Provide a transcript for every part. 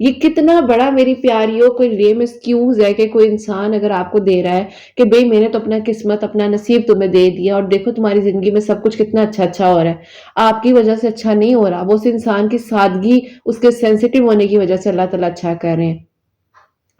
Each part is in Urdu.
یہ کتنا بڑا میری پیاریوں کوئی لیم ایکسکیوز ہے کہ کوئی انسان اگر آپ کو دے رہا ہے کہ بھئی میں نے تو اپنا قسمت اپنا نصیب تمہیں دے دیا اور دیکھو تمہاری زندگی میں سب کچھ کتنا اچھا اچھا ہو رہا ہے، آپ کی وجہ سے اچھا نہیں ہو رہا، وہ اس انسان کی سادگی، اس کے سینسٹیو ہونے کی وجہ سے اللہ تعالیٰ اچھا کر رہے ہیں۔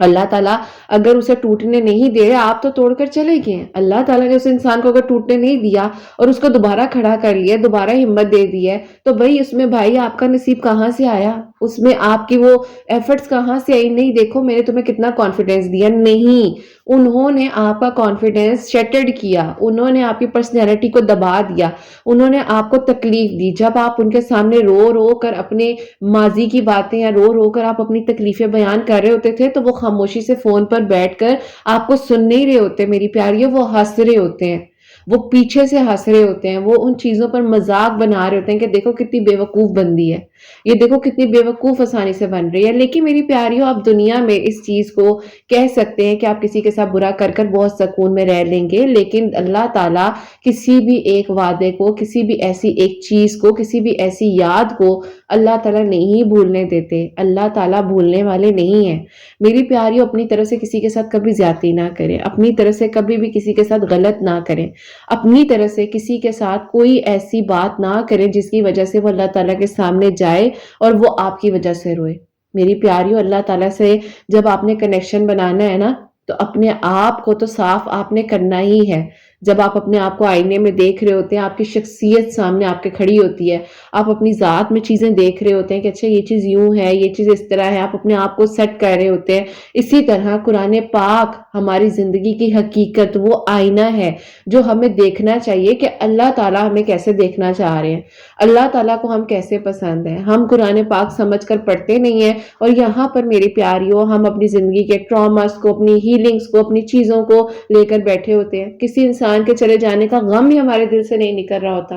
اللہ تعالیٰ اگر اسے ٹوٹنے نہیں دے رہے، آپ تو توڑ کر چلے گئے ہیں، اللہ تعالیٰ نے اس انسان کو اگر ٹوٹنے نہیں دیا اور اس کو دوبارہ کھڑا کر لیا، دوبارہ ہمت دے دی ہے، تو بھائی اس میں بھائی آپ کا نصیب کہاں سے آیا؟ اس میں آپ کی وہ ایفرٹس کہاں سے آئی؟ نہیں، دیکھو میں نے تمہیں کتنا کانفیڈینس دیا، نہیں، انہوں نے آپ کا کانفیڈینس شیٹرڈ کیا، انہوں نے آپ کی پرسنالٹی کو دبا دیا، انہوں نے آپ کو تکلیف دی۔ جب آپ ان کے سامنے رو رو کر اپنے ماضی کی باتیں یا رو رو کر آپ اپنی تکلیفیں بیان کر رہے ہوتے تھے، تو وہ خاموشی سے فون پر بیٹھ کر آپ کو سن نہیں رہے ہوتے میری پیاریوں، وہ ہنس رہے ہوتے ہیں، وہ پیچھے سے ہنس رہے ہوتے ہیں، وہ ان چیزوں پر مذاق بنا رہے ہوتے ہیں کہ دیکھو کتنی بے وقوف بندی ہے، یہ دیکھو کتنی بے وقوف آسانی سے بن رہی ہے۔ لیکن میری پیاریوں، آپ دنیا میں اس چیز کو کہہ سکتے ہیں کہ آپ کسی کے ساتھ برا کر کر بہت سکون میں رہ لیں گے، لیکن اللہ تعالیٰ کسی بھی ایک وعدے کو، کسی بھی ایسی ایک چیز کو، کسی بھی ایسی یاد کو اللہ تعالیٰ نہیں بھولنے دیتے، اللہ تعالیٰ بھولنے والے نہیں ہیں۔ میری پیاریوں، اپنی طرف سے کسی کے ساتھ کبھی زیادتی نہ کریں، اپنی طرف سے کبھی بھی کسی کے ساتھ غلط نہ کریں، اپنی طرف سے کسی کے ساتھ کوئی ایسی بات نہ کریں جس کی وجہ سے وہ اللہ تعالیٰ کے سامنے جائے اور وہ آپ کی وجہ سے روئے۔ میری پیاریوں، اللہ تعالیٰ سے جب آپ نے کنیکشن بنانا ہے نا، تو اپنے آپ کو تو صاف آپ نے کرنا ہی ہے۔ جب آپ اپنے آپ کو آئینے میں دیکھ رہے ہوتے ہیں، آپ کی شخصیت سامنے آپ کے کھڑی ہوتی ہے، آپ اپنی ذات میں چیزیں دیکھ رہے ہوتے ہیں کہ اچھا یہ چیز یوں ہے، یہ چیز اس طرح ہے، آپ اپنے آپ کو سیٹ کر رہے ہوتے ہیں۔ اسی طرح قرآن پاک ہماری زندگی کی حقیقت، وہ آئینہ ہے جو ہمیں دیکھنا چاہیے کہ اللہ تعالیٰ ہمیں کیسے دیکھنا چاہ رہے ہیں، اللہ تعالیٰ کو ہم کیسے پسند ہیں۔ ہم قرآن پاک سمجھ کر پڑھتے نہیں ہیں، اور یہاں پر میری پیاریوں ہم اپنی زندگی کے ٹراماز کو، اپنی ہیلنگز کو، اپنی چیزوں کو لے کر بیٹھے ہوتے ہیں۔ کسی انسان کے چلے جانے کا غم ہی ہمارے دل سے نہیں نکل رہا ہوتا،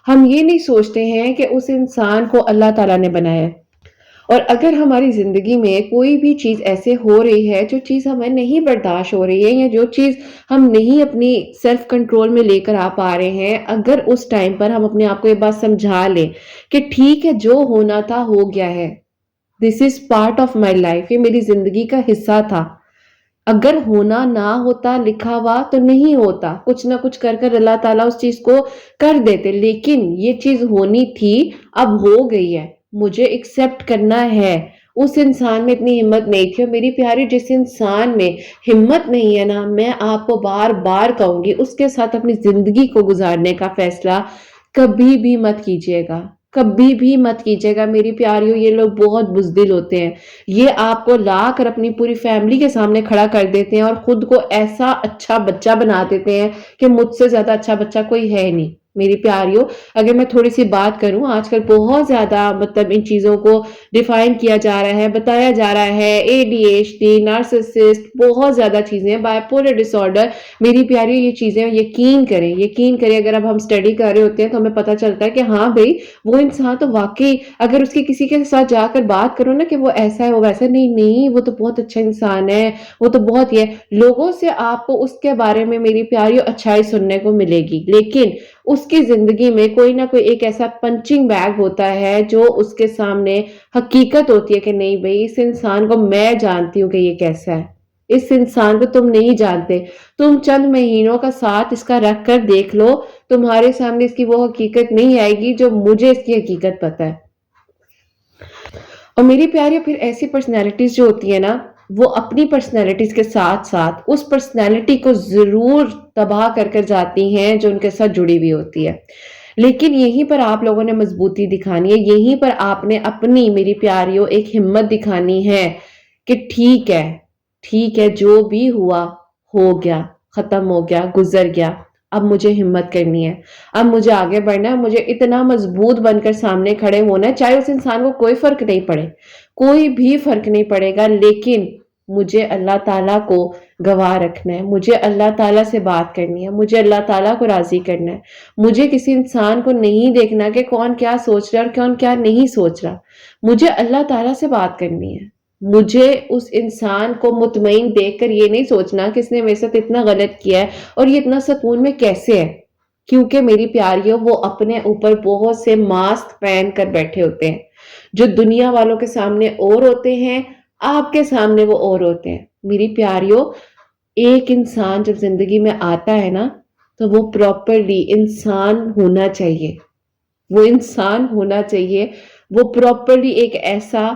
ہم یہ نہیں سوچتے ہیں کہ اس انسان کو اللہ تعالیٰ نے بنایا ہے۔ اور اگر ہماری زندگی میں کوئی بھی چیز ایسے ہو رہی ہے، جو چیز ہمیں نہیں برداشت ہو رہی ہے، یا جو چیز ہم نہیں اپنی سیلف کنٹرول میں لے کر آ پا رہے ہیں، اگر اس ٹائم پر ہم اپنے آپ کو یہ بات سمجھا لیں کہ ٹھیک ہے، جو ہونا تھا ہو گیا ہے، this is part of my life, یہ میری زندگی کا حصہ تھا، اگر ہونا نہ ہوتا لکھا ہوا تو نہیں ہوتا، کچھ نہ کچھ کر کر اللہ تعالیٰ اس چیز کو کر دیتے، لیکن یہ چیز ہونی تھی، اب ہو گئی ہے، مجھے ایکسپٹ کرنا ہے۔ اس انسان میں اتنی ہمت نہیں تھی، اور میری پیاری، جس انسان میں ہمت نہیں ہے نا، میں آپ کو بار بار کہوں گی، اس کے ساتھ اپنی زندگی کو گزارنے کا فیصلہ کبھی بھی مت کیجیے گا، کبھی بھی مت کیجیے گا میری پیاریوں۔ یہ لوگ بہت بزدل ہوتے ہیں، یہ آپ کو لا کر اپنی پوری فیملی کے سامنے کھڑا کر دیتے ہیں اور خود کو ایسا اچھا بچہ بنا دیتے ہیں کہ مجھ سے زیادہ اچھا بچہ کوئی ہے نہیں۔ میری پیاریوں، اگر میں تھوڑی سی بات کروں، آج کل بہت زیادہ مطلب ان چیزوں کو ڈیفائن کیا جا رہا ہے، بتایا جا رہا ہے، ADHD، نارسسسٹ، بہت زیادہ چیزیں، بائپولر ڈس آرڈر۔ میری پیاریوں، یہ چیزیں یقین کریں، یقین کریں، اگر اب ہم اسٹڈی کر رہے ہوتے ہیں تو ہمیں پتہ چلتا ہے کہ ہاں بھائی، وہ انسان تو واقعی، اگر اس کی کسی کے ساتھ جا کر بات کرو نا کہ وہ ایسا ہے، وہ ویسا، نہیں نہیں، وہ تو بہت اچھا انسان ہے، وہ تو بہت یہ لوگوں سے آپ کو اس کے بارے میں میری پیاریوں اچھائی سننے کو ملے گی، لیکن اس کی زندگی میں کوئی نہ کوئی ایک ایسا پنچنگ بیگ ہوتا ہے جو اس کے سامنے حقیقت ہوتی ہے کہ نہیں بھائی، اس انسان کو میں جانتی ہوں کہ یہ کیسا ہے، اس انسان کو تم نہیں جانتے، تم چند مہینوں کا ساتھ اس کا رکھ کر دیکھ لو، تمہارے سامنے اس کی وہ حقیقت نہیں آئے گی جو مجھے اس کی حقیقت پتہ ہے۔ اور میری پیاری، پھر ایسی پرسنالٹیز جو ہوتی ہیں نا، وہ اپنی پرسنالٹیز کے ساتھ ساتھ اس پرسنالٹی کو ضرور تباہ کر کر جاتی ہیں جو ان کے ساتھ جڑی ہوئی ہوتی ہے، لیکن یہیں پر آپ لوگوں نے مضبوطی دکھانی ہے، یہیں پر آپ نے اپنی میری پیاریوں ایک ہمت دکھانی ہے کہ ٹھیک ہے، جو بھی ہوا ہو گیا، ختم ہو گیا، گزر گیا، اب مجھے ہمت کرنی ہے، اب مجھے آگے بڑھنا ہے، مجھے اتنا مضبوط بن کر سامنے کھڑے ہونا ہے، چاہے اس انسان کو کوئی فرق نہیں پڑے، کوئی بھی فرق نہیں پڑے گا، لیکن مجھے اللہ تعالیٰ کو گواہ رکھنا ہے، مجھے اللہ تعالیٰ سے بات کرنی ہے، مجھے اللہ تعالیٰ کو راضی کرنا ہے، مجھے کسی انسان کو نہیں دیکھنا کہ کون کیا سوچ رہا ہے اور کون کیا نہیں سوچ رہا، مجھے اللہ تعالیٰ سے بات کرنی ہے، مجھے اس انسان کو مطمئن دیکھ کر یہ نہیں سوچنا کہ اس نے میرے ساتھ اتنا غلط کیا ہے اور یہ اتنا سکون میں کیسے ہے، کیونکہ میری پیاریوں، وہ اپنے اوپر بہت سے ماسک پہن کر بیٹھے ہوتے ہیں، جو دنیا والوں کے سامنے اور ہوتے ہیں، آپ کے سامنے وہ اور ہوتے ہیں۔ میری پیاریوں، ایک انسان جب زندگی میں آتا ہے نا تو وہ پراپرلی انسان ہونا چاہیے، وہ انسان ہونا چاہیے، وہ پراپرلی ایک ایسا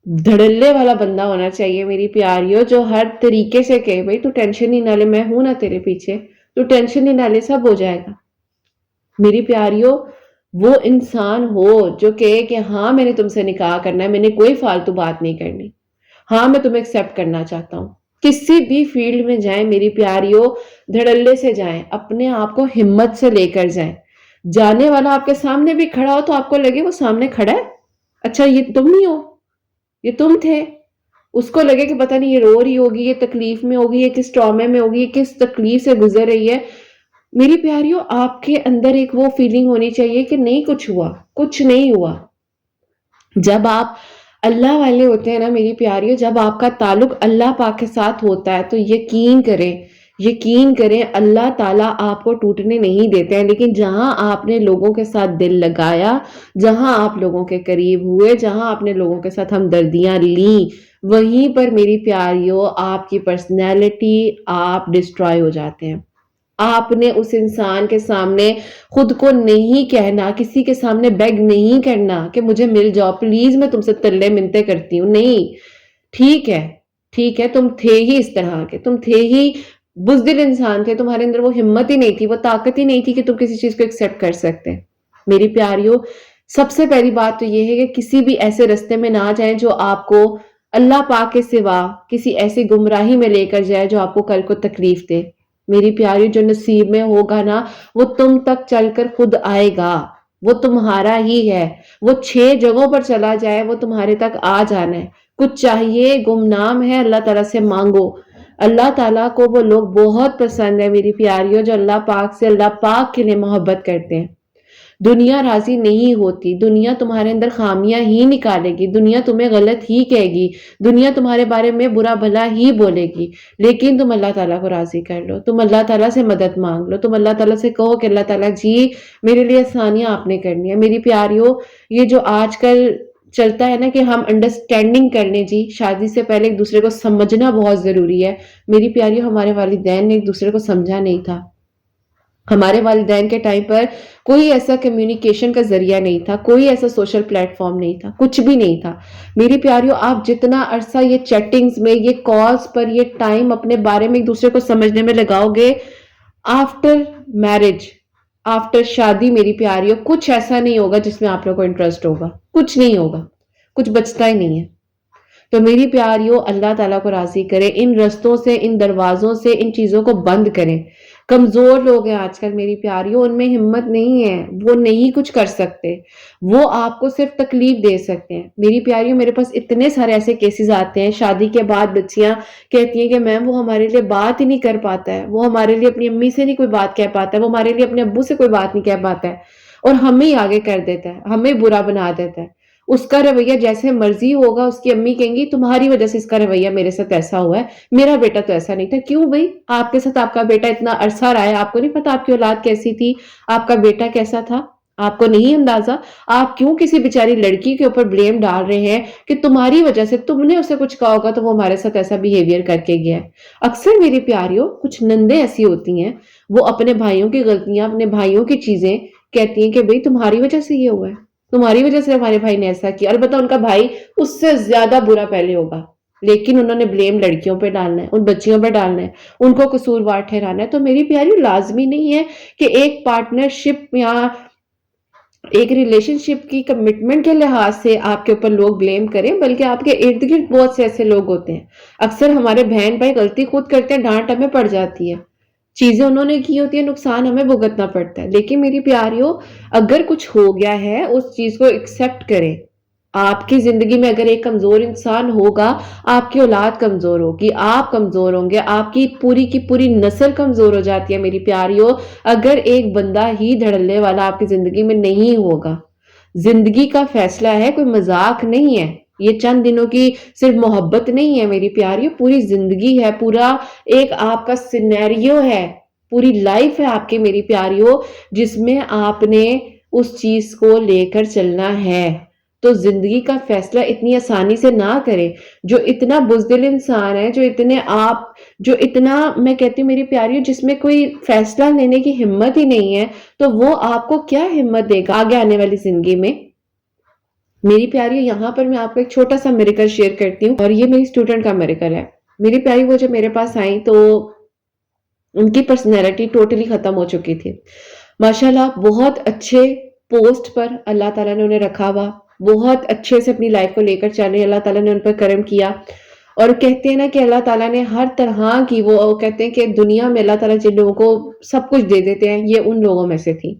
دھڑلے والا بندہ ہونا چاہیے میری پیاریوں، جو ہر طریقے سے کہے بھائی تو ٹینشن ہی نہ لے، میں ہوں نا تیرے پیچھے، تو ٹینشن ہی نہ لے، سب ہو جائے گا۔ میری پیاریوں، وہ انسان ہو جو کہے کہ ہاں میں نے تم سے نکاح کرنا ہے، میں نے کوئی فالتو بات نہیں کرنی، ہاں میں تمہیں ایکسپٹ کرنا چاہتا ہوں۔ کسی بھی فیلڈ میں جائیں میری پیاریوں، دھڑلے سے جائیں، اپنے آپ کو ہمت سے لے کر جائیں۔ جانے والا آپ کے سامنے بھی کھڑا ہو تو آپ کو لگے وہ سامنے کھڑا ہے، اچھا یہ تم نہیں ہو، یہ تم تھے۔ اس کو لگے کہ پتہ نہیں یہ رو رہی ہوگی، یہ تکلیف میں ہوگی، یہ کس ٹرامے میں ہوگی، یہ کس تکلیف سے گزر رہی ہے۔ میری پیاریوں، آپ کے اندر ایک وہ فیلنگ ہونی چاہیے کہ نہیں کچھ ہوا، کچھ نہیں ہوا۔ جب آپ اللہ والے ہوتے ہیں نا میری پیاریوں، جب آپ کا تعلق اللہ پاک کے ساتھ ہوتا ہے تو یقین کریں، یقین کریں اللہ تعالیٰ آپ کو ٹوٹنے نہیں دیتے ہیں۔ لیکن جہاں آپ نے لوگوں کے ساتھ دل لگایا، جہاں آپ لوگوں کے قریب ہوئے، جہاں آپ نے لوگوں کے ساتھ ہمدردیاں لیں، وہیں پر میری پیاریوں آپ کی پرسنالٹی، آپ ڈسٹرائے ہو جاتے ہیں۔ آپ نے اس انسان کے سامنے خود کو نہیں کہنا، کسی کے سامنے بیگ نہیں کرنا کہ مجھے مل جاؤ پلیز، میں تم سے تلے منتے کرتی ہوں، نہیں۔ ٹھیک ہے، ٹھیک ہے، تم تھے ہی اس طرح کے، تم تھے ہی بزدل انسان تھے، تمہارے اندر وہ ہمت ہی نہیں تھی، وہ طاقت ہی نہیں تھی کہ تم کسی چیز کو ایکسپٹ کر سکتے۔ میری پیاریوں، سب سے پہلی بات تو یہ ہے کہ کسی بھی ایسے رستے میں نہ جائیں جو آپ کو اللہ پاک کے سوا کسی ایسی گمراہی میں لے کر جائے جو آپ کو کل کو تکلیف دے۔ میری پیاری، جو نصیب میں ہوگا نا وہ تم تک چل کر خود آئے گا، وہ تمہارا ہی ہے۔ وہ 6 جگہوں پر چلا جائے، وہ تمہارے تک آ جانا ہے۔ کچھ چاہیے، گمنام ہے، اللہ تعالیٰ سے مانگو۔ اللہ تعالیٰ کو وہ لوگ بہت پسند ہے میری پیاریوں جو اللہ پاک سے اللہ پاک کے لیے محبت کرتے ہیں۔ دنیا راضی نہیں ہوتی، دنیا تمہارے اندر خامیاں ہی نکالے گی، دنیا تمہیں غلط ہی کہے گی، دنیا تمہارے بارے میں برا بھلا ہی بولے گی، لیکن تم اللہ تعالیٰ کو راضی کر لو، تم اللہ تعالیٰ سے مدد مانگ لو، تم اللہ تعالیٰ سے کہو کہ اللہ تعالیٰ جی میرے لیے آسانیاں آپ نے کرنی ہے۔ میری پیاریوں، یہ جو آج کل چلتا ہے نا کہ ہم انڈرسٹینڈنگ کر لیں، جی شادی سے پہلے ایک دوسرے کو سمجھنا بہت ضروری ہے۔ میری پیاریوں، ہمارے والدین نے ایک دوسرے کو سمجھا نہیں تھا، ہمارے والدین کے ٹائم پر کوئی ایسا کمیونیکیشن کا ذریعہ نہیں تھا، کوئی ایسا سوشل پلیٹ فارم نہیں تھا، کچھ بھی نہیں تھا۔ میری پیاریوں، آپ جتنا عرصہ یہ چیٹنگز میں، یہ کالز پر یہ ٹائم اپنے بارے میں ایک دوسرے کو سمجھنے میں لگاؤ گے، آفٹر میرج، آفٹر شادی میری پیاریوں کچھ ایسا نہیں ہوگا جس میں آپ لوگوں کو انٹرسٹ ہوگا، کچھ نہیں ہوگا، کچھ بچتا ہی نہیں ہے۔ تو میری پیاریوں، اللہ تعالیٰ کو راضی کریں، ان رستوں سے، ان دروازوں سے، ان چیزوں کو بند کریں۔ کمزور لوگ ہیں آج کل میری پیاریوں، ان میں ہمت نہیں ہے، وہ نہیں کچھ کر سکتے، وہ آپ کو صرف تکلیف دے سکتے ہیں۔ میری پیاریوں، میرے پاس اتنے سارے ایسے کیسز آتے ہیں، شادی کے بعد بچیاں کہتی ہیں کہ میم وہ ہمارے لیے بات ہی نہیں کر پاتا ہے، وہ ہمارے لیے اپنی امی سے نہیں کوئی بات کہہ پاتا ہے، وہ ہمارے لیے اپنے ابو سے کوئی بات نہیں کہہ پاتا ہے، اور ہمیں ہی آگے کر دیتا ہے، ہمیں برا بنا دیتا ہے۔ اس کا رویہ جیسے مرضی ہوگا، اس کی امی کہیں گی تمہاری وجہ سے اس کا رویہ میرے ساتھ ایسا ہوا ہے، میرا بیٹا تو ایسا نہیں تھا۔ کیوں بھائی؟ آپ کے ساتھ آپ کا بیٹا اتنا عرصہ رہا ہے، آپ کو نہیں پتا آپ کی اولاد کیسی تھی، آپ کا بیٹا کیسا تھا؟ آپ کو نہیں اندازہ؟ آپ کیوں کسی بیچاری لڑکی کے اوپر بلیم ڈال رہے ہیں کہ تمہاری وجہ سے، تم نے اسے کچھ کہا ہوگا تو وہ ہمارے ساتھ ایسا بیہیویئر کر کے گیا ہے۔ اکثر میری پیاریوں، کچھ نندیں ایسی ہوتی ہیں، وہ اپنے بھائیوں کی غلطیاں، اپنے بھائیوں کی چیزیں کہتی ہیں کہ بھائی تمہاری وجہ سے یہ ہوا ہے، تمہاری وجہ سے ہمارے بھائی نے ایسا کیا۔ البتہ ان کا بھائی اس سے زیادہ برا پہلے ہوگا، لیکن انہوں نے بلیم لڑکیوں پہ ڈالنا ہے، ان بچیوں پہ ڈالنا ہے، ان کو قصوروار ٹھہرانا ہے۔ تو میری پیاری، لازمی نہیں ہے کہ ایک پارٹنرشپ یا ایک ریلیشن شپ کی کمٹمنٹ کے لحاظ سے آپ کے اوپر لوگ بلیم کریں، بلکہ آپ کے ارد گرد بہت سے ایسے لوگ ہوتے ہیں۔ اکثر ہمارے بہن بھائی غلطی خود کرتے ہیں، ڈانٹ ہمیں پڑ جاتی ہے، چیزیں انہوں نے کی ہوتی ہیں، نقصان ہمیں بھگتنا پڑتا ہے۔ لیکن میری پیاریوں، اگر کچھ ہو گیا ہے اس چیز کو ایکسپٹ کریں۔ آپ کی زندگی میں اگر ایک کمزور انسان ہوگا، آپ کی اولاد کمزور ہوگی، آپ کمزور ہوں گے، آپ کی پوری نسل کمزور ہو جاتی ہے میری پیاریوں، اگر ایک بندہ ہی دھڑلے والا آپ کی زندگی میں نہیں ہوگا۔ زندگی کا فیصلہ ہے، کوئی مذاق نہیں ہے، یہ چند دنوں کی صرف محبت نہیں ہے میری پیاریوں، پوری زندگی ہے، پورا ایک آپ کا سینیریو ہے، پوری لائف ہے آپ کی میری پیاریوں، جس میں آپ نے اس چیز کو لے کر چلنا ہے۔ تو زندگی کا فیصلہ اتنی آسانی سے نہ کریں. جو اتنا بزدل انسان ہے، جو اتنا میں کہتی ہوں میری پیاریوں، جس میں کوئی فیصلہ لینے کی ہمت ہی نہیں ہے، تو وہ آپ کو کیا ہمت دے گا آگے آنے والی زندگی میں. میری پیاری یہاں پر میں آپ کو ایک چھوٹا سا میریکل شیئر کرتی ہوں، اور یہ میری اسٹوڈنٹ کا میریکل ہے. میری پیاری وہ جب میرے پاس آئیں تو ان کی پرسنالٹی ٹوٹلی ختم ہو چکی تھی. ماشاءاللہ بہت اچھے پوسٹ پر اللہ تعالیٰ نے انہیں رکھا ہوا، بہت اچھے سے اپنی لائف کو لے کر چل رہے، اللہ تعالیٰ نے ان پر کرم کیا. اور کہتے ہیں نا کہ اللہ تعالیٰ نے ہر طرح کی، وہ کہتے ہیں کہ دنیا میں اللہ تعالیٰ جن لوگوں کو سب کچھ دے دیتے ہیں، یہ ان لوگوں میں سے تھی.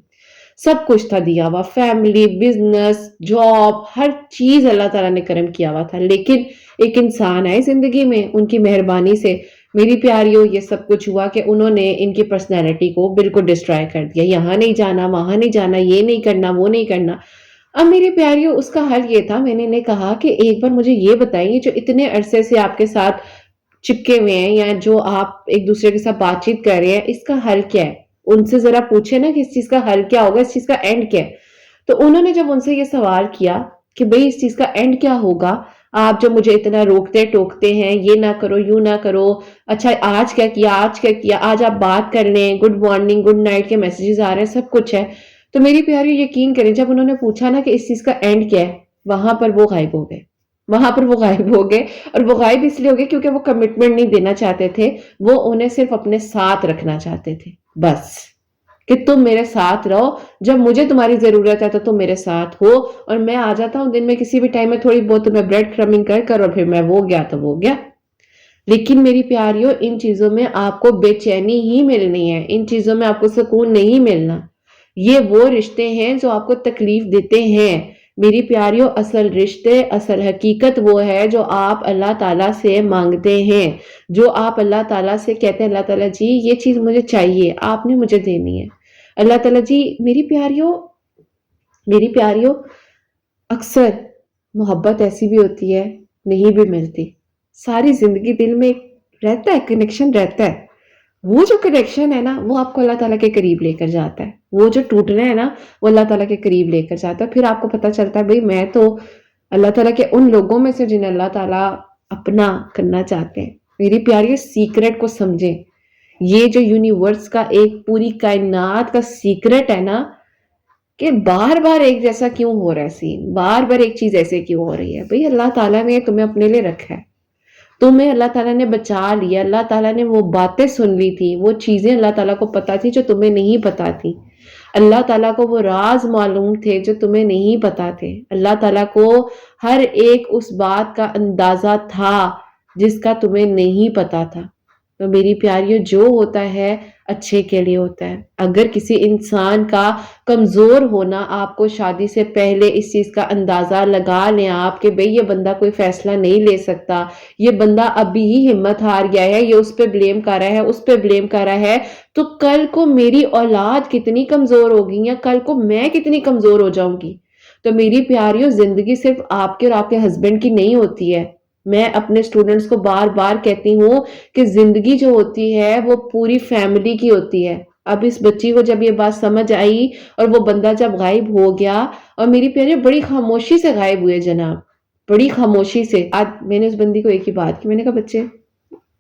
سب کچھ تھا دیا ہوا، فیملی، بزنس، جاب، ہر چیز اللہ تعالیٰ نے کرم کیا ہوا تھا. لیکن ایک انسان آئے زندگی میں، ان کی مہربانی سے میری پیاریوں یہ سب کچھ ہوا کہ انہوں نے ان کی پرسنالٹی کو بالکل ڈسٹرائے کر دیا. یہاں نہیں جانا، وہاں نہیں جانا، یہ نہیں کرنا، وہ نہیں کرنا. اب میری پیاریوں اس کا حل یہ تھا، میں نے انہیں کہا کہ ایک بار مجھے یہ بتائیے، جو اتنے عرصے سے آپ کے ساتھ چپکے ہوئے ہیں یا جو آپ ایک دوسرے کے ساتھ بات چیت کر رہے ہیں، اس کا حل کیا ہے؟ ان سے ذرا پوچھے نا کہ اس چیز کا حل کیا ہوگا، اس چیز کا اینڈ کیا ہے. تو انہوں نے جب ان سے یہ سوال کیا کہ بھئی اس چیز کا اینڈ کیا ہوگا، آپ جو مجھے اتنا روکتے ٹوکتے ہیں، یہ نہ کرو، یوں نہ کرو، اچھا آج کیا کیا، آج کیا کیا، آج آپ بات کر لیں، گڈ مارننگ گڈ نائٹ کے میسیجز آ رہے ہیں، سب کچھ ہے. تو میری پیاری یقین کریں، جب انہوں نے پوچھا نا کہ اس چیز کا اینڈ کیا ہے، وہاں پر وہ غائب ہو گئے. وہاں پر وہ غائب ہو گئے، اور وہ غائب اس لیے ہو گئے کیونکہ وہ کمٹمنٹ نہیں دینا چاہتے تھے، وہ انہیں صرف اپنے ساتھ رکھنا چاہتے تھے. بس کہ تم میرے ساتھ رہو، جب مجھے تمہاری ضرورت ہے تو تم میرے ساتھ ہو، اور میں آ جاتا ہوں دن میں کسی بھی ٹائم میں تھوڑی بہت تمہیں بریڈ کرمنگ کر اور پھر میں وہ گیا تو وہ گیا. لیکن میری پیاریوں ان چیزوں میں آپ کو بے چینی ہی ملنی ہے، ان چیزوں میں آپ کو سکون نہیں ملنا. یہ وہ رشتے ہیں جو آپ کو تکلیف دیتے ہیں. میری پیاریوں اصل رشتے، اصل حقیقت وہ ہے جو آپ اللہ تعالیٰ سے مانگتے ہیں، جو آپ اللہ تعالیٰ سے کہتے ہیں اللہ تعالیٰ جی یہ چیز مجھے چاہیے، آپ نے مجھے دینی ہے. اللہ تعالیٰ جی میری پیاریوں اکثر محبت ایسی بھی ہوتی ہے، نہیں بھی ملتی. ساری زندگی دل میں رہتا ہے، کنیکشن رہتا ہے. وہ جو کنیکشن ہے نا، وہ آپ کو اللہ تعالیٰ کے قریب لے کر جاتا ہے. وہ جو ٹوٹنا ہے نا، وہ اللہ تعالیٰ کے قریب لے کر جاتا ہے. پھر آپ کو پتہ چلتا ہے بھئی میں تو اللہ تعالیٰ کے ان لوگوں میں سے جنہیں اللہ تعالیٰ اپنا کرنا چاہتے ہیں. میری پیاری سیکرٹ کو سمجھیں. یہ جو یونیورس کا ایک پوری کائنات کا سیکرٹ ہے نا، کہ بار بار ایک جیسا کیوں ہو رہا ہے سین، بار بار ایک چیز ایسے کیوں ہو رہی ہے. بھئی اللہ تعالیٰ نے تمہیں اپنے لیے رکھا ہے، تمہیں اللہ تعالیٰ نے بچا لیا، اللہ تعالیٰ نے وہ باتیں سن لی تھی، وہ چیزیں اللہ تعالیٰ کو پتا تھی جو تمہیں نہیں پتا تھی. اللہ تعالیٰ کو وہ راز معلوم تھے جو تمہیں نہیں پتا تھے. اللہ تعالیٰ کو ہر ایک اس بات کا اندازہ تھا جس کا تمہیں نہیں پتا تھا. تو میری پیاریوں جو ہوتا ہے اچھے کے لیے ہوتا ہے. اگر کسی انسان کا کمزور ہونا آپ کو شادی سے پہلے اس چیز کا اندازہ لگا لیں آپ کہ بھئی یہ بندہ کوئی فیصلہ نہیں لے سکتا، یہ بندہ ابھی ہی ہمت ہار گیا ہے، یہ اس پہ بلیم کر رہا ہے، اس پہ بلیم کر رہا ہے، تو کل کو میری اولاد کتنی کمزور ہوگی یا کل کو میں کتنی کمزور ہو جاؤں گی. تو میری پیاریوں زندگی صرف آپ کے اور آپ کے ہسبینڈ کی نہیں ہوتی ہے. میں اپنے اسٹوڈنٹس کو بار بار کہتی ہوں کہ زندگی جو ہوتی ہے وہ پوری فیملی کی ہوتی ہے. اب اس بچی کو جب یہ بات سمجھ آئی اور وہ بندہ جب غائب ہو گیا، اور میری پیاری بڑی خاموشی سے غائب ہوئے جناب، بڑی خاموشی سے. آج میں نے اس بندی کو ایک ہی بات کی، میں نے کہا بچے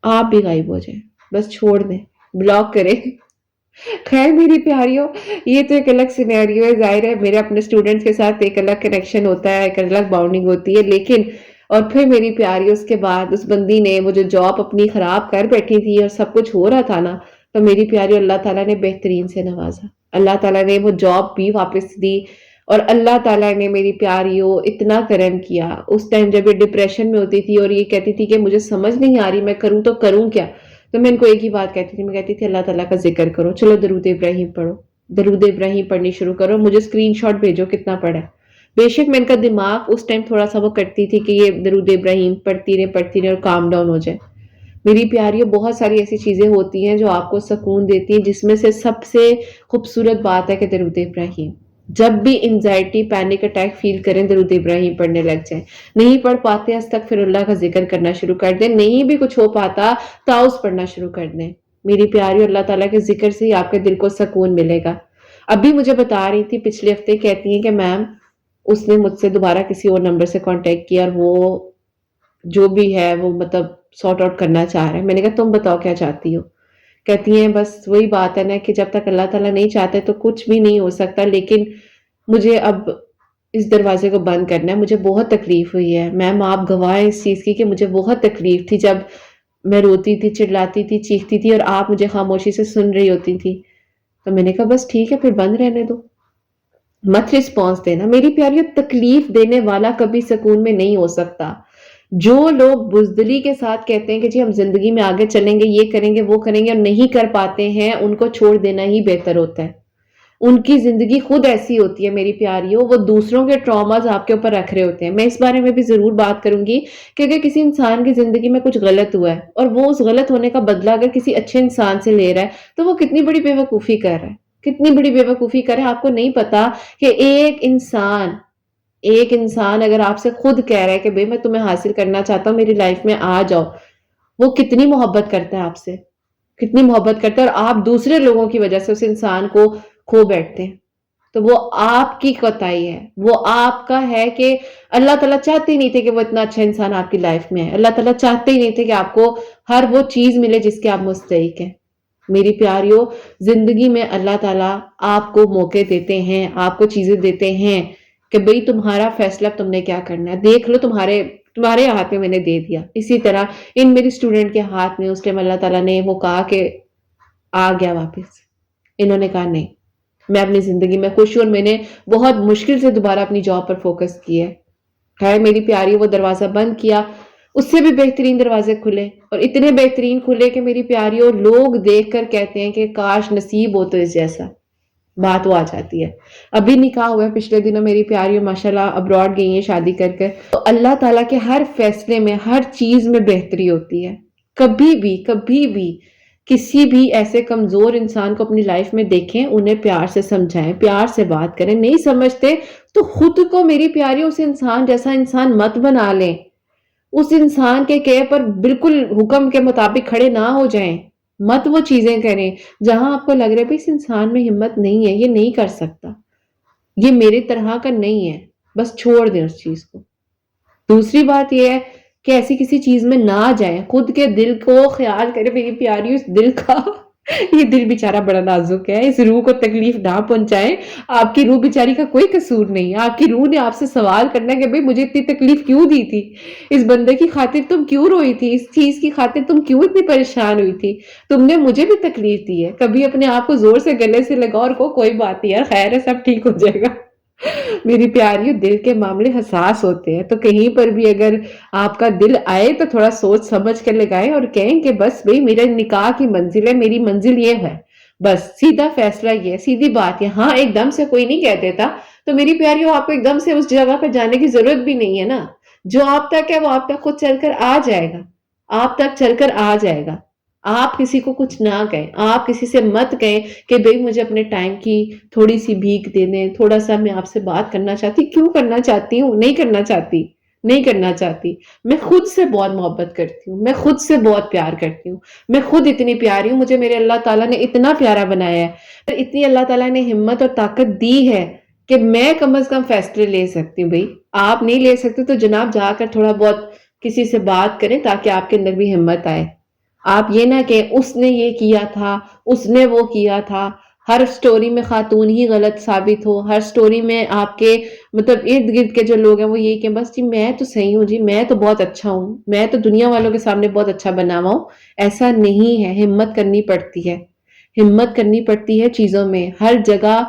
آپ بھی غائب ہو جائیں، بس چھوڑ دیں، بلاک کریں. خیر میری پیاریوں یہ تو ایک الگ سینیریو ہے، ظاہر ہے میرے اپنے اسٹوڈنٹس کے ساتھ ایک الگ کنیکشن ہوتا ہے، ایک الگ باؤنڈنگ ہوتی ہے. لیکن اور پھر میری پیاری اس کے بعد اس بندی نے وہ جو جاب اپنی خراب کر بیٹھی تھی اور سب کچھ ہو رہا تھا نا، تو میری پیاری اللہ تعالیٰ نے بہترین سے نوازا. اللہ تعالیٰ نے وہ جاب بھی واپس دی، اور اللہ تعالیٰ نے میری پیاریوں اتنا کرم کیا. اس ٹائم جب یہ ڈپریشن میں ہوتی تھی اور یہ کہتی تھی کہ مجھے سمجھ نہیں آ رہی میں کروں تو کروں کیا، تو میں ان کو ایک ہی بات کہتی تھی، میں کہتی تھی اللہ تعالیٰ کا ذکر کرو، چلو درود ابراہیم پڑھو، درود ابراہیم پڑھنی شروع کرو، مجھے اسکرین شاٹ بھیجو کتنا پڑھا ہے. بے شک میں ان کا دماغ اس ٹائم تھوڑا سا وہ کرتی تھی کہ یہ درود ابراہیم پڑھتی رہے اور کام ڈاؤن ہو جائے. میری پیاریوں بہت ساری ایسی چیزیں ہوتی ہیں جو آپ کو سکون دیتی ہیں، جس میں سے سب سے خوبصورت بات ہے کہ درود ابراہیم. جب بھی انزائٹی پینک اٹیک فیل کریں درود ابراہیم پڑھنے لگ جائیں. نہیں پڑھ پاتے استغفر اللہ کا ذکر کرنا شروع کر دیں. نہیں بھی کچھ ہو پاتا تعوذ پڑھنا شروع کر دیں. میری پیاریوں اللہ تعالیٰ کے ذکر سے ہی آپ کے دل کو سکون ملے گا. ابھی مجھے بتا رہی تھی پچھلے ہفتے، کہتی ہیں کہ میم اس نے مجھ سے دوبارہ کسی اور نمبر سے کانٹیکٹ کیا اور وہ جو بھی ہے وہ مطلب سارٹ آؤٹ کرنا چاہ رہے ہیں. میں نے کہا تم بتاؤ کیا چاہتی ہو؟ کہتی ہیں بس وہی بات ہے نا کہ جب تک اللہ تعالیٰ نہیں چاہتے تو کچھ بھی نہیں ہو سکتا، لیکن مجھے اب اس دروازے کو بند کرنا ہے. مجھے بہت تکلیف ہوئی ہے میم، آپ گواہ ہیں اس چیز کی کہ مجھے بہت تکلیف تھی جب میں روتی تھی، چلاتی تھی، چیختی تھی اور آپ مجھے خاموشی سے سن رہی ہوتی تھی. تو میں نے کہا بس ٹھیک ہے پھر بند رہنے دو، مت رسپانس دینا. میری پیاریوں، تکلیف دینے والا کبھی سکون میں نہیں ہو سکتا. جو لوگ بزدلی کے ساتھ کہتے ہیں کہ جی ہم زندگی میں آگے چلیں گے، یہ کریں گے، وہ کریں گے اور نہیں کر پاتے ہیں، ان کو چھوڑ دینا ہی بہتر ہوتا ہے. ان کی زندگی خود ایسی ہوتی ہے میری پیاریوں، وہ دوسروں کے ٹراماز آپ کے اوپر رکھ رہے ہوتے ہیں. میں اس بارے میں بھی ضرور بات کروں گی کہ اگر کسی انسان کی زندگی میں کچھ غلط ہوا ہے اور وہ اس غلط ہونے کا بدلہ اگر کسی اچھے انسان سے لے رہا ہے تو وہ کتنی بڑی بے وقوفی کر رہا ہے، کتنی بڑی بے وقوفی کر رہا ہے. آپ کو نہیں پتا کہ ایک انسان اگر آپ سے خود کہہ رہا ہے کہ بھئی میں تمہیں حاصل کرنا چاہتا ہوں، میری لائف میں آ جاؤ، وہ کتنی محبت کرتا ہے آپ سے، کتنی محبت کرتا ہے، اور آپ دوسرے لوگوں کی وجہ سے اس انسان کو کھو بیٹھتے ہیں. تو وہ آپ کی کوتاہی ہے، وہ آپ کا ہے کہ اللہ تعالیٰ چاہتے ہی نہیں تھے کہ وہ اتنا اچھا انسان آپ کی لائف میں ہے. اللہ تعالیٰ چاہتے ہی نہیں تھے کہ آپ کو ہر وہ چیز ملے جس کے آپ مستحق ہیں. میری پیاریوں، زندگی میں اللہ تعالیٰ آپ کو موقع دیتے ہیں، آپ کو چیزیں دیتے ہیں کہ بھئی تمہارا فیصلہ تم نے کیا کرنا ہے، دیکھ لو تمہارے ہاتھ میں نے دے دیا. اسی طرح ان میری اسٹوڈنٹ کے ہاتھ میں اس ٹائم اللہ تعالیٰ نے وہ کہا کہ آ گیا واپس. انہوں نے کہا نہیں، میں اپنی زندگی میں خوش ہوں اور میں نے بہت مشکل سے دوبارہ اپنی جاب پر فوکس کیا ہے. خیر میری پیاری، وہ دروازہ بند کیا، اس سے بھی بہترین دروازے کھلے، اور اتنے بہترین کھلے کہ میری پیاریوں لوگ دیکھ کر کہتے ہیں کہ کاش نصیب ہو تو اس جیسا. بات وہ آ جاتی ہے. ابھی نکاح ہوا ہے پچھلے دنوں میری پیاریوں، ماشاءاللہ ابراڈ گئی ہیں شادی کر کے. تو اللہ تعالیٰ کے ہر فیصلے میں، ہر چیز میں بہتری ہوتی ہے. کبھی بھی کسی بھی ایسے کمزور انسان کو اپنی لائف میں دیکھیں، انہیں پیار سے سمجھائیں، پیار سے بات کریں. نہیں سمجھتے تو خود کو میری پیاری اس انسان جیسا انسان مت بنا لیں. اس انسان کے کہے پر بالکل حکم کے مطابق کھڑے نہ ہو جائیں. مت وہ چیزیں کریں جہاں آپ کو لگ رہا ہے کہ اس انسان میں ہمت نہیں ہے، یہ نہیں کر سکتا، یہ میرے طرح کا نہیں ہے. بس چھوڑ دیں اس چیز کو. دوسری بات یہ ہے کہ ایسی کسی چیز میں نہ جائیں، خود کے دل کو خیال کریں میری پیاری، اس دل کا یہ دل بیچارہ بڑا نازک ہے، اس روح کو تکلیف نہ پہنچائیں. آپ کی روح بیچاری کا کوئی قصور نہیں ہے. آپ کی روح نے آپ سے سوال کرنا ہے کہ بھئی مجھے اتنی تکلیف کیوں دی تھی، اس بندے کی خاطر تم کیوں روئی تھی، اس چیز کی خاطر تم کیوں اتنی پریشان ہوئی تھی، تم نے مجھے بھی تکلیف دی ہے. کبھی اپنے آپ کو زور سے گلے سے لگا اور کوئی بات نہیں یار، خیر ہے، سب ٹھیک ہو جائے گا. میری پیاری، دل کے معاملے حساس ہوتے ہیں، تو کہیں پر بھی اگر آپ کا دل آئے تو تھوڑا سوچ سمجھ کر لگائیں اور کہیں کہ بس بھئی میرے نکاح کی منزل ہے، میری منزل یہ ہے، بس سیدھا فیصلہ یہ ہے، سیدھی بات ہے. ہاں ایک دم سے کوئی نہیں کہہ دیتا، تو میری پیاریوں آپ کو ایک دم سے اس جگہ پہ جانے کی ضرورت بھی نہیں ہے نا. جو آپ تک ہے وہ آپ تک خود چل کر آ جائے گا، آپ تک چل کر آ جائے گا. آپ کسی کو کچھ نہ کہیں، آپ کسی سے مت کہیں کہ بھئی مجھے اپنے ٹائم کی تھوڑی سی بھیک دے دیں، تھوڑا سا میں آپ سے بات کرنا چاہتی. کیوں کرنا چاہتی ہوں؟ نہیں کرنا چاہتی، نہیں کرنا چاہتی. میں خود سے بہت محبت کرتی ہوں، میں خود سے بہت پیار کرتی ہوں، میں خود اتنی پیاری ہوں. مجھے میرے اللہ تعالیٰ نے اتنا پیارا بنایا ہے، اتنی اللہ تعالیٰ نے ہمت اور طاقت دی ہے کہ میں کم از کم فیصلے لے سکتی ہوں. بھئی آپ نہیں لے سکتے تو جناب جا کر تھوڑا بہت کسی سے بات کریں تاکہ آپ کے اندر بھی ہمت آئے. آپ یہ نہ کہ اس نے یہ کیا تھا، اس نے وہ کیا تھا. ہر سٹوری میں خاتون ہی غلط ثابت ہو، ہر سٹوری میں آپ کے مطلب ارد گرد کے جو لوگ ہیں وہ یہ کہ بس جی میں تو صحیح ہوں، جی میں تو بہت اچھا ہوں، میں تو دنیا والوں کے سامنے بہت اچھا بنا ہوا ہوں. ایسا نہیں ہے. ہمت کرنی پڑتی ہے، ہمت کرنی پڑتی ہے چیزوں میں. ہر جگہ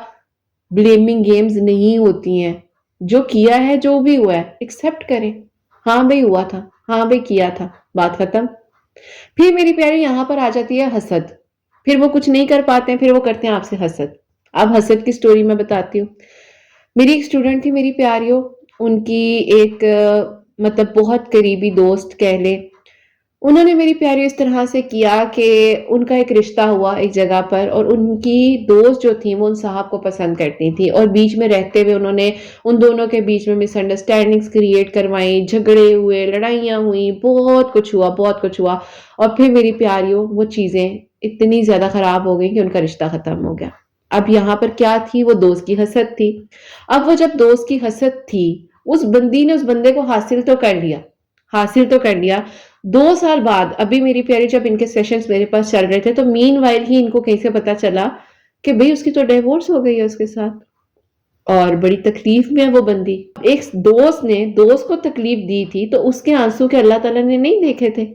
بلیمنگ گیمز نہیں ہوتی ہیں. جو کیا ہے، جو بھی ہوا ہے ایکسپٹ کریں. ہاں بھئی ہوا تھا، ہاں بھئی کیا تھا، بات ختم. پھر میری پیاری یہاں پر آ جاتی ہے حسد. پھر وہ کچھ نہیں کر پاتے ہیں، پھر وہ کرتے ہیں آپ سے حسد. اب حسد کی سٹوری میں بتاتی ہوں. میری ایک اسٹوڈنٹ تھی میری پیاریوں، ان کی ایک مطلب بہت قریبی دوست کہہ لے، انہوں نے میری پیاری اس طرح سے کیا کہ ان کا ایک رشتہ ہوا ایک جگہ پر، اور ان کی دوست جو تھی وہ ان صاحب کو پسند کرتی تھی، اور بیچ میں رہتے ہوئے انہوں نے ان دونوں کے بیچ میں مس انڈرسٹینڈنگز کریٹ کروائیں، جھگڑے ہوئے، لڑائیاں ہوئیں، بہت کچھ ہوا، بہت کچھ ہوا. اور پھر میری پیاریوں وہ چیزیں اتنی زیادہ خراب ہو گئی کہ ان کا رشتہ ختم ہو گیا. اب یہاں پر کیا تھی؟ وہ دوست کی حسد تھی. اب وہ جب دوست کی حسد تھی، اس بندی نے اس بندے کو حاصل تو کر لیا، حاصل تو کر لیا. 2 سال بعد ابھی میری پیاری جب ان کے سیشنز میرے پاس چل رہے تھے تو مین وائل ہی ان کو کہیں سے پتا چلا کہ بھئی اس کی تو ڈیورس ہو گئی ہے اس کے ساتھ، اور بڑی تکلیف میں ہے وہ بندی. ایک دوست نے دوست کو تکلیف دی تھی تو اس کے آنسو کے اللہ تعالیٰ نے نہیں دیکھے تھے.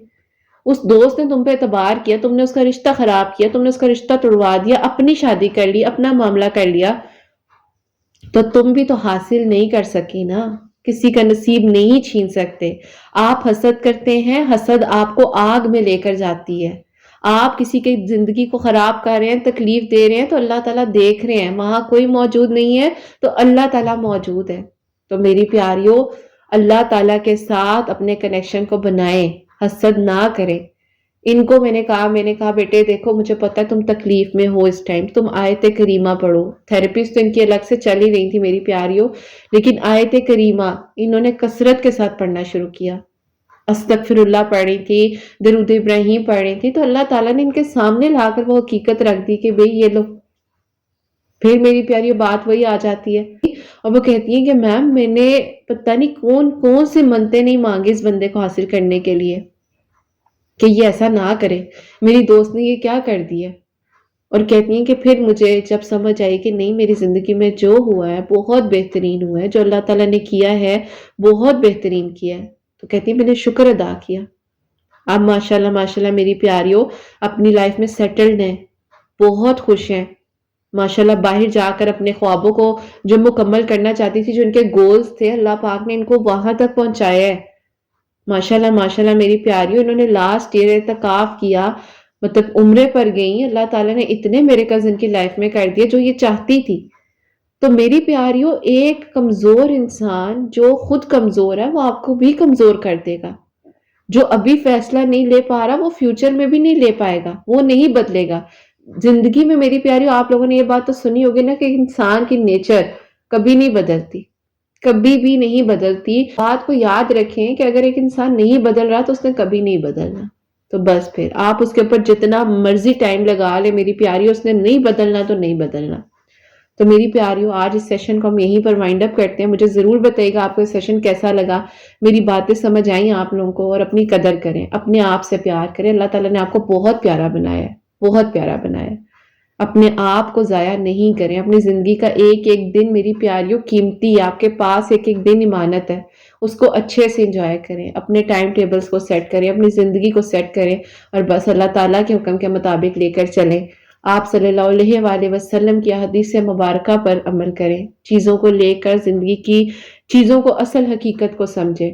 اس دوست نے تم پہ اعتبار کیا، تم نے اس کا رشتہ خراب کیا، تم نے اس کا رشتہ توڑوا دیا، اپنی شادی کر لی، اپنا معاملہ کر لیا، تو تم بھی تو حاصل نہیں کر سکی نا. کسی کا نصیب نہیں چھین سکتے. آپ حسد کرتے ہیں، حسد آپ کو آگ میں لے کر جاتی ہے. آپ کسی کی زندگی کو خراب کر رہے ہیں، تکلیف دے رہے ہیں، تو اللہ تعالیٰ دیکھ رہے ہیں. وہاں کوئی موجود نہیں ہے تو اللہ تعالیٰ موجود ہے. تو میری پیاریوں، اللہ تعالیٰ کے ساتھ اپنے کنیکشن کو بنائیں، حسد نہ کریں. ان کو میں نے کہا بیٹے دیکھو مجھے پتا ہے تم تکلیف میں ہو اس ٹائم، تم آیت کریمہ پڑھو. تھراپیسٹ تو ان کی الگ سے چل ہی رہی تھی میری پیاریوں، لیکن آیت کریمہ انہوں نے کثرت کے ساتھ پڑھنا شروع کیا. استغفر اللہ پڑھ رہی تھی، درود ابراہیم پڑھ رہی تھی، تو اللہ تعالیٰ نے ان کے سامنے لا کر وہ حقیقت رکھ دی کہ بھئی یہ لو. پھر میری پیاری بات وہی آ جاتی ہے اور وہ کہتی ہیں کہ میم میں نے پتہ نہیں کون کون سے منتیں نہیں مانگے اس بندے کو حاصل کرنے کے لیے کہ یہ ایسا نہ کرے. میری دوست نے یہ کیا کر دیا. اور کہتی ہیں کہ پھر مجھے جب سمجھ آئی کہ نہیں میری زندگی میں جو ہوا ہے بہت بہترین ہوا ہے، جو اللہ تعالیٰ نے کیا ہے بہت بہترین کیا ہے، تو کہتی ہیں میں نے شکر ادا کیا. آپ ماشاءاللہ میری پیاریوں اپنی لائف میں سیٹلڈ ہیں، بہت خوش ہیں ماشاءاللہ. باہر جا کر اپنے خوابوں کو جو مکمل کرنا چاہتی تھی، جو ان کے گولز تھے، اللہ پاک نے ان کو وہاں تک پہنچایا ہے. ماشاءاللہ میری پیاریوں، انہوں نے لاسٹ ایئر اعتکاف کیا، مطلب عمرے پر گئیں. اللہ تعالیٰ نے اتنے میرے کزن کی لائف میں کر دیے جو یہ چاہتی تھی. تو میری پیاریوں، ایک کمزور انسان جو خود کمزور ہے وہ آپ کو بھی کمزور کر دے گا. جو ابھی فیصلہ نہیں لے پا رہا وہ فیوچر میں بھی نہیں لے پائے گا، وہ نہیں بدلے گا. زندگی میں میری پیاریوں آپ لوگوں نے یہ بات تو سنی ہوگی نا کہ انسان کی نیچر کبھی نہیں بدلتی، کبھی بھی نہیں بدلتی. بات کو یاد رکھیں کہ اگر ایک انسان نہیں بدل رہا تو اس نے کبھی نہیں بدلنا. تو بس پھر آپ اس کے اوپر جتنا مرضی ٹائم لگا لے میری پیاریوں، اس نے نہیں بدلنا تو نہیں بدلنا. تو میری پیاریوں آج اس سیشن کو ہم یہیں پر وائنڈ اپ کرتے ہیں. مجھے ضرور بتائیے گا آپ کو یہ سیشن کیسا لگا، میری باتیں سمجھ آئیں آپ لوگوں کو، اور اپنی قدر کریں، اپنے آپ سے پیار کریں. اللہ تعالیٰ نے آپ کو بہت پیارا بنایا ہے، بہت پیارا بنایا ہے. اپنے آپ کو ضائع نہیں کریں. اپنی زندگی کا ایک ایک دن میری پیاریوں قیمتی ہے، آپ کے پاس ایک ایک دن امانت ہے. اس کو اچھے سے انجوائے کریں، اپنے ٹائم ٹیبلز کو سیٹ کریں، اپنی زندگی کو سیٹ کریں، اور بس اللہ تعالیٰ کے حکم کے مطابق لے کر چلیں. آپ صلی اللہ علیہ وآلہ وسلم کی حدیث مبارکہ پر عمل کریں. چیزوں کو لے کر زندگی کی چیزوں کو اصل حقیقت کو سمجھیں.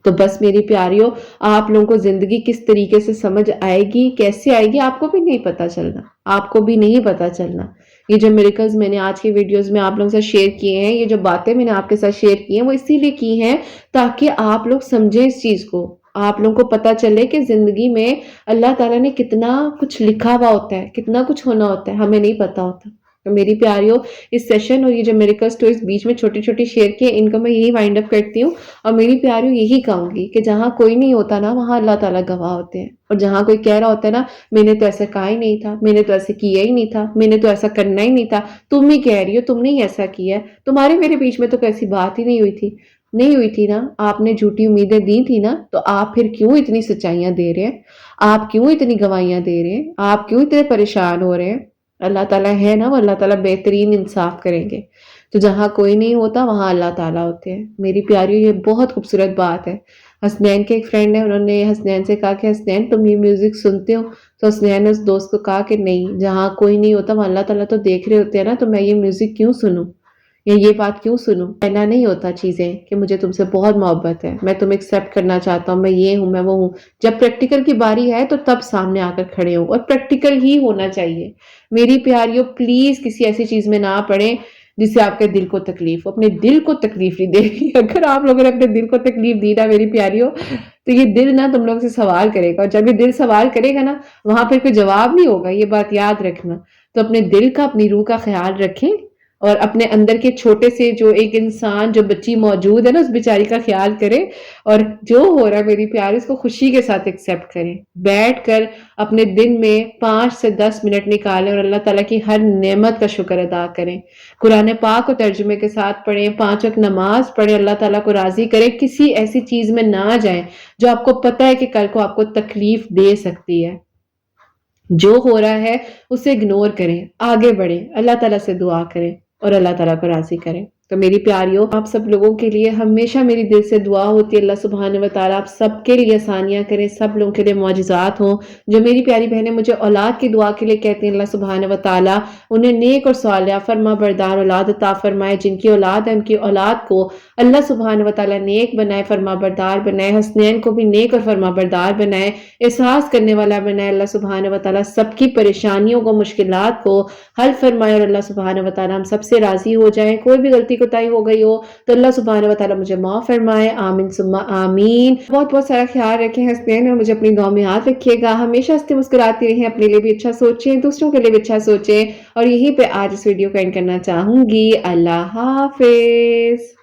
تو بس میری پیاریوں، آپ لوگوں کو زندگی کس طریقے سے سمجھ آئے گی، کیسے آئے گی، آپ کو بھی نہیں پتا چلنا، آپ کو بھی نہیں پتا چلنا. یہ جو میریکلز میں نے آج کی ویڈیوز میں آپ لوگوں سے شیئر کیے ہیں، یہ جو باتیں میں نے آپ کے ساتھ شیئر کی ہیں، وہ اسی لیے کی ہیں تاکہ آپ لوگ سمجھیں اس چیز کو. آپ لوگوں کو پتا چلے کہ زندگی میں اللہ تعالیٰ نے کتنا کچھ لکھا ہوا ہوتا ہے، کتنا کچھ ہونا ہوتا ہے، ہمیں نہیں پتا ہوتا. تو میری پیاریوں، اس سیشن اور یہ جو میریکل سٹوریز بیچ میں چھوٹی چھوٹی شیئر کی ہیں، ان کو میں یہی وائنڈ اپ کرتی ہوں. اور میری پیاریوں یہی کہوں گی کہ جہاں کوئی نہیں ہوتا نا وہاں اللہ تعالیٰ گواہ ہوتے ہیں. اور جہاں کوئی کہہ رہا ہوتا ہے نا میں نے تو ایسا کہا ہی نہیں تھا، میں نے تو ایسا کیا ہی نہیں تھا، میں نے تو ایسا کرنا ہی نہیں تھا، تم ہی کہہ رہی ہو، تم نے ہی ایسا کیا ہے، تمہارے میرے بیچ میں تو ایسی بات ہی نہیں ہوئی تھی. نہیں ہوئی تھی نا، آپ نے جھوٹی امیدیں دی تھی نا، تو آپ پھر کیوں اتنی سچائیاں دے رہے ہیں، آپ کیوں اتنی گواہیاں دے رہے ہیں، آپ کیوں اتنے پریشان ہو رہے ہیں. اللہ تعالیٰ ہے نا، وہ اللہ تعالیٰ بہترین انصاف کریں گے. تو جہاں کوئی نہیں ہوتا وہاں اللہ تعالیٰ ہوتے ہیں. میری پیاریوں، یہ بہت خوبصورت بات ہے. حسنین کے ایک فرینڈ ہے، انہوں نے حسنین سے کہا کہ حسنین تم یہ میوزک سنتے ہو؟ تو حسنین نے اس دوست کو کہا کہ نہیں، جہاں کوئی نہیں ہوتا وہاں اللہ تعالیٰ تو دیکھ رہے ہوتے ہیں نا، تو میں یہ میوزک کیوں سنوں یا یہ بات کیوں سنوں. کہنا نہیں ہوتا چیزیں کہ مجھے تم سے بہت محبت ہے، میں تمہیں ایکسیپٹ کرنا چاہتا ہوں، میں یہ ہوں، میں وہ ہوں. جب پریکٹیکل کی باری ہے تو تب سامنے آ کر کھڑے ہوں، اور پریکٹیکل ہی ہونا چاہیے. میری پیاریوں پلیز کسی ایسی چیز میں نہ پڑیں جس سے آپ کے دل کو تکلیف ہو. اپنے دل کو تکلیف نہیں دے گی. اگر آپ لوگوں نے اپنے دل کو تکلیف دی نا میری پیاریوں، تو یہ دل نا تم لوگ سے سوال کرے گا، اور جب یہ دل سوال کرے گا نا وہاں پہ کوئی جواب نہیں ہوگا، یہ بات یاد رکھنا. تو اپنے دل کا، اپنی روح کا خیال رکھیں، اور اپنے اندر کے چھوٹے سے جو ایک انسان جو بچی موجود ہے نا اس بیچاری کا خیال کریں اور جو ہو رہا ہے میری پیاری اس کو خوشی کے ساتھ ایکسیپٹ کریں، بیٹھ کر اپنے دن میں 5 سے 10 منٹ نکالیں اور اللہ تعالیٰ کی ہر نعمت کا شکر ادا کریں، قرآن پاک کو ترجمے کے ساتھ پڑھیں، 5 وقت نماز پڑھیں، اللہ تعالیٰ کو راضی کریں، کسی ایسی چیز میں نہ جائیں جو آپ کو پتہ ہے کہ کل کو آپ کو تکلیف دے سکتی ہے، جو ہو رہا ہے اسے اگنور کریں، آگے بڑھیں، اللہ تعالیٰ سے دعا کریں اور اللہ تعالیٰ کو راضی کریں۔ تو میری پیاریوں آپ سب لوگوں کے لیے ہمیشہ میری دل سے دعا ہوتی ہے اللہ سبحانہ و تعالیٰ آپ سب کے لیے آسانیاں کریں، سب لوگوں کے لیے معجزات ہوں۔ جو میری پیاری بہنیں مجھے اولاد کی دعا کے لیے کہتی ہیں اللہ سبحانہ و تعالیٰ انہیں نیک اور صالحہ فرما بردار اولاد عطا فرمائے، جن کی اولاد ہے ان کی اولاد کو اللہ سبحانہ و تعالیٰ نیک بنائے، فرما بردار بنائے، حسنین کو بھی نیک اور فرما بردار بنائے، احساس کرنے والا بنائے، اللہ سبحانہ و تعالیٰ سب کی پریشانیوں کو مشکلات کو حل فرمائے اور اللہ سبحانہ و تعالیٰ ہم سب سے راضی ہو جائیں، کوئی بھی غلطی کوتاہی ہو گئی ہو تو اللہ سبحانہ و تعالیٰ مجھے معاف فرمائے، آمین ثم آمین۔ بہت بہت سارا خیال رکھیں حسنین اور مجھے اپنی دعا میں یاد رکھیے گا، ہمیشہ ہنستے مسکراتی رہیں، اپنے لیے بھی اچھا سوچیں، دوسروں کے لیے بھی اچھا سوچیں اور یہیں پہ آج اس ویڈیو کو اینڈ کرنا چاہوں گی۔ اللہ حافظ۔